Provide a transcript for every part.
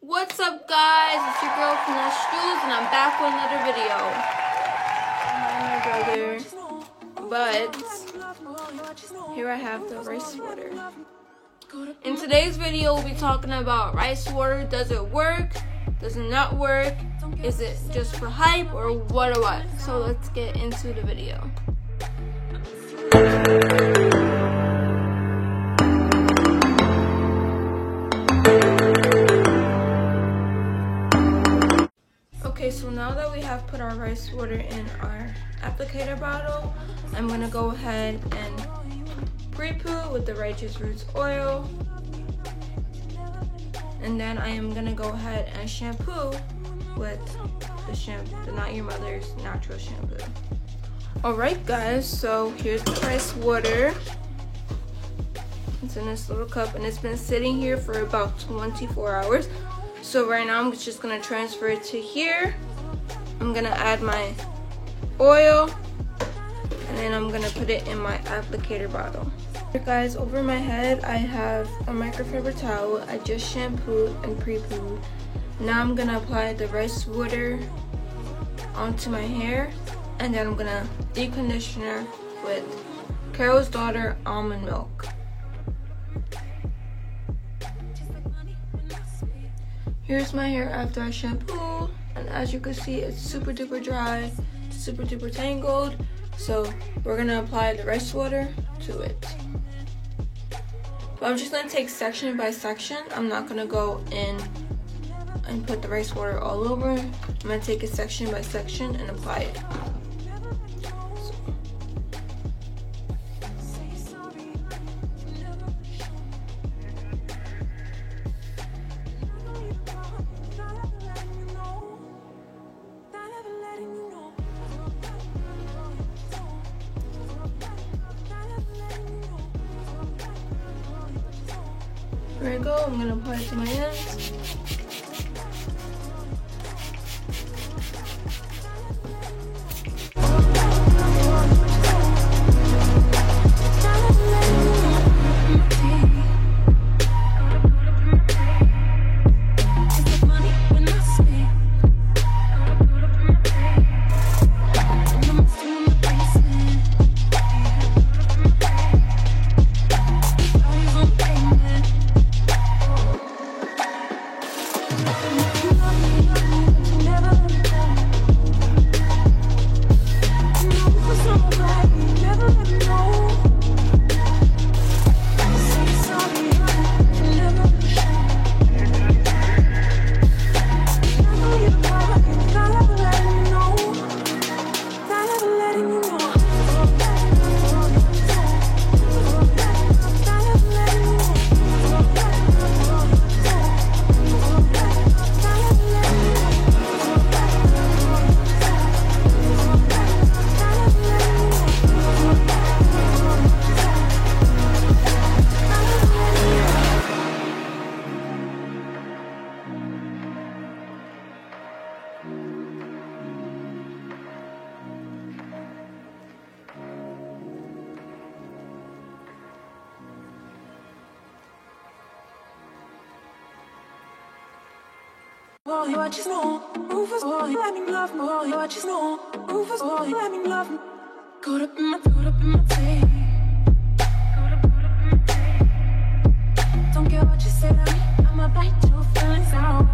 What's up, guys? It's your girl Finesse Jules, and I'm back with another video. My brother, but here I have the rice water. In today's video, we'll be talking about rice water. Does it work? Does it not work? Is it just for hype or what or what? So let's get into the video. Okay, so now that we have put our rice water in our applicator bottle, I'm gonna go ahead and pre-poo with the Righteous Roots oil. And then I am gonna go ahead and shampoo with the Not Your Mother's natural shampoo. Alright guys, so here's the rice water. It's in this little cup and it's been sitting here for about 24 hours. So right now I'm just gonna transfer it to here. I'm gonna add my oil and then I'm gonna put it in my applicator bottle. Here guys, over my head I have a microfiber towel. I just shampooed and pre-pooed. Now I'm gonna apply the rice water onto my hair and then I'm gonna deep conditioner with Carol's Daughter almond milk. Here's my hair after I shampooed, and as you can see, it's super duper dry, super duper tangled. So we're gonna apply the rice water to it. But I'm just gonna take section by section. I'm not gonna go in and put the rice water all over. I'm gonna take it section by section and apply it. There we go, I'm gonna apply it to my ends. Oh, you just know, Rufus, oh, you let me love me. Oh, you just know, Rufus, oh, you let me love me. Caught up in my tape. Don't care what you say to me, I'ma bite your feelings out.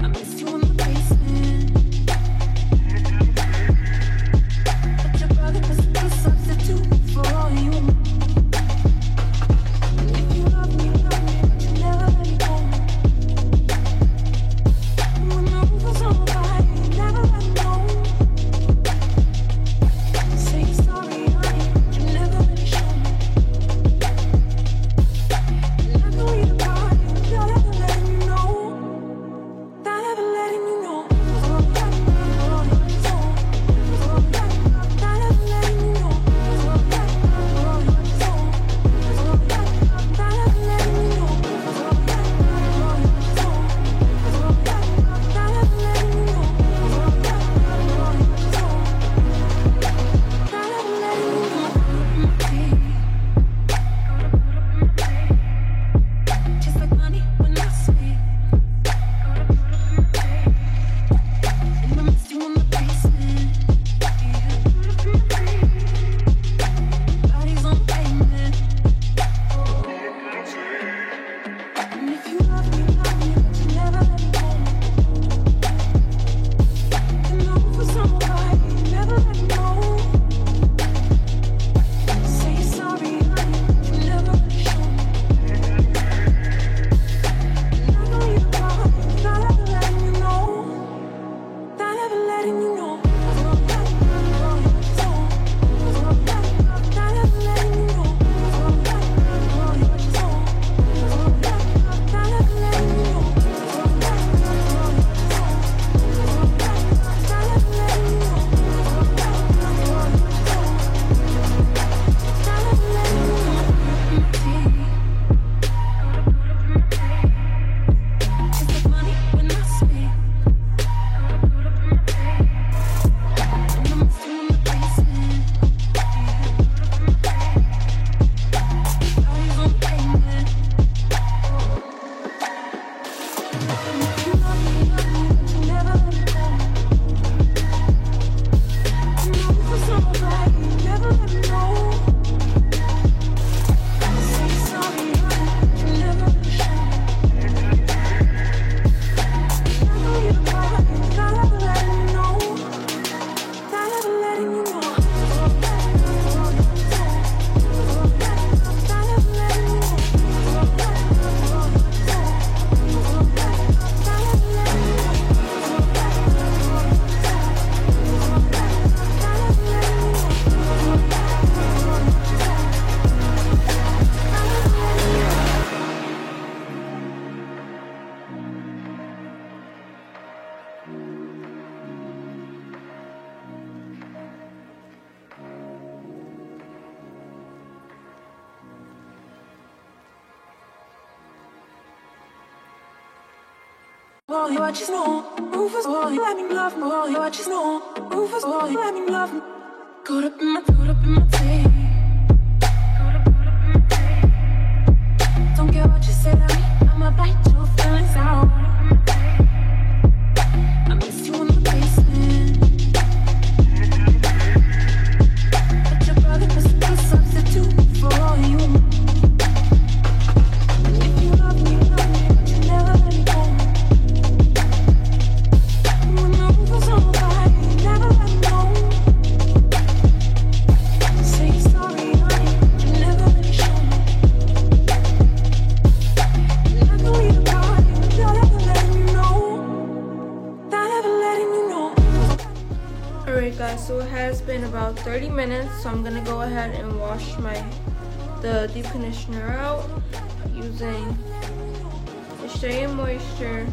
I miss you in the basement, but your brother was a good substitute for you. If you love me, but you never let me go. Say boy, what you know. Rufus boy, let me love boy, what you know. Rufus boy, let me love. Caught up in my tape. Don't care what you say to me, I'ma bite your feelings out. I miss you in the basement. But your brother was a substitute for you. And if you love me, but you never let me go. When the roof was on fire, you never let me know. Say sorry, honey, you never let me show me. And I can leave the party without ever letting you know. Without ever letting you know. Alright guys, so it has been about 30 minutes, so I'm gonna go ahead and wash the deep conditioner out using the Shea Moisture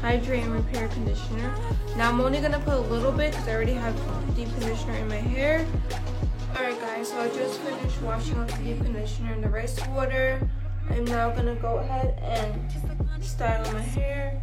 Hydrate and Repair Conditioner. Now I'm only gonna put a little bit because I already have deep conditioner in my hair. Alright guys, so I just finished washing off the deep conditioner in the rice water. I'm now gonna go ahead and style my hair.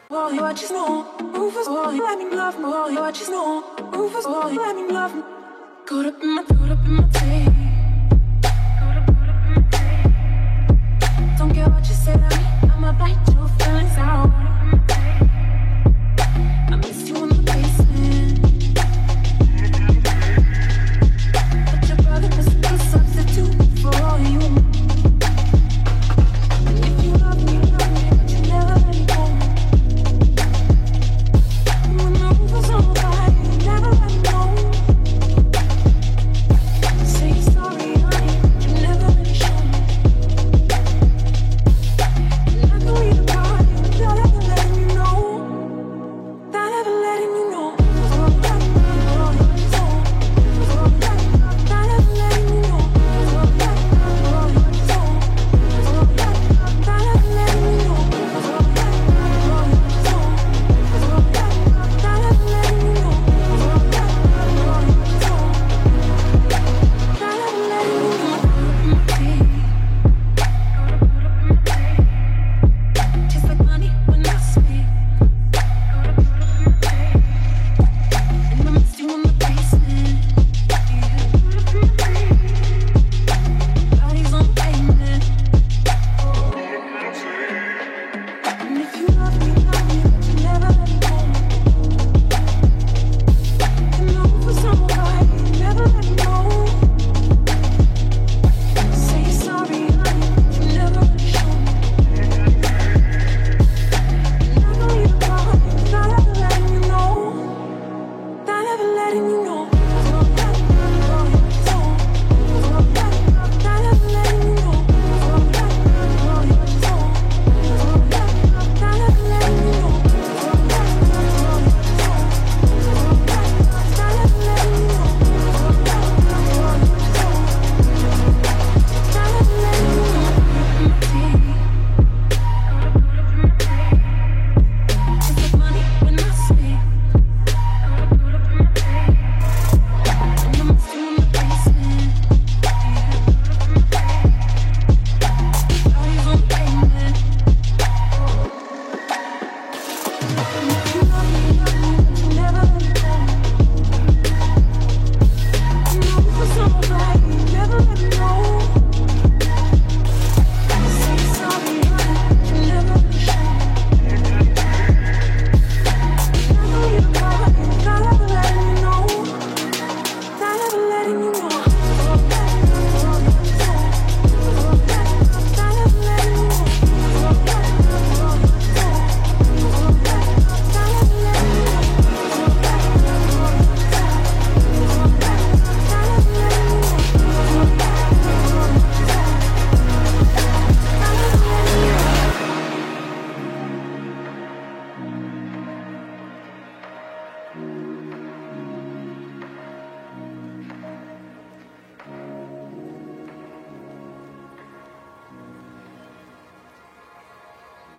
Boy, what you know? Rufus boy, let me love boy, what you know? Rufus boy, let me love. Caught up in my tape. Don't care what you say to me, I'ma bite your feelings out. I miss you in the basement. But your brother was a substitute for you. And if you love me, but you never let me go. When the roof was on fire, you never let me know. Say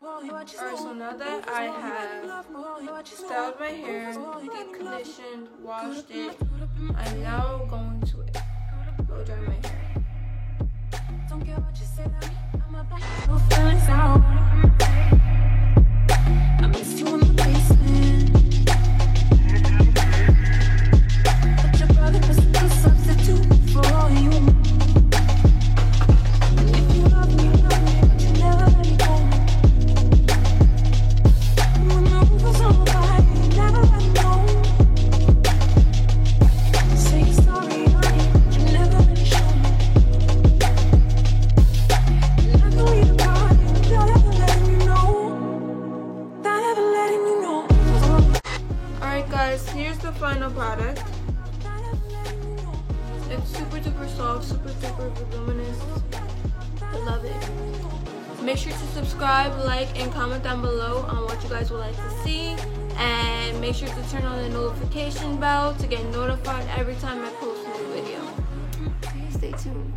Alright, so now that I have styled my hair, deep conditioned, washed it, I'm now going to blow dry my hair. Don't care what you say to me, I'm about no feelings out. I miss you in the basement. But your brother was a substitute for you. And if you love me, but you never let me go. When the roof was on fire, you never let me know. Say you're sorry, honey, but you never let me show me. And I know you're crying, without ever letting me know. Without ever letting me know. Alright guys, here's the final product. It's super duper soft, super duper voluminous. I love it. Make sure to subscribe, like, and comment down below on what you guys would like to see. And make sure to turn on the notification bell to get notified every time I post a new video. Stay tuned.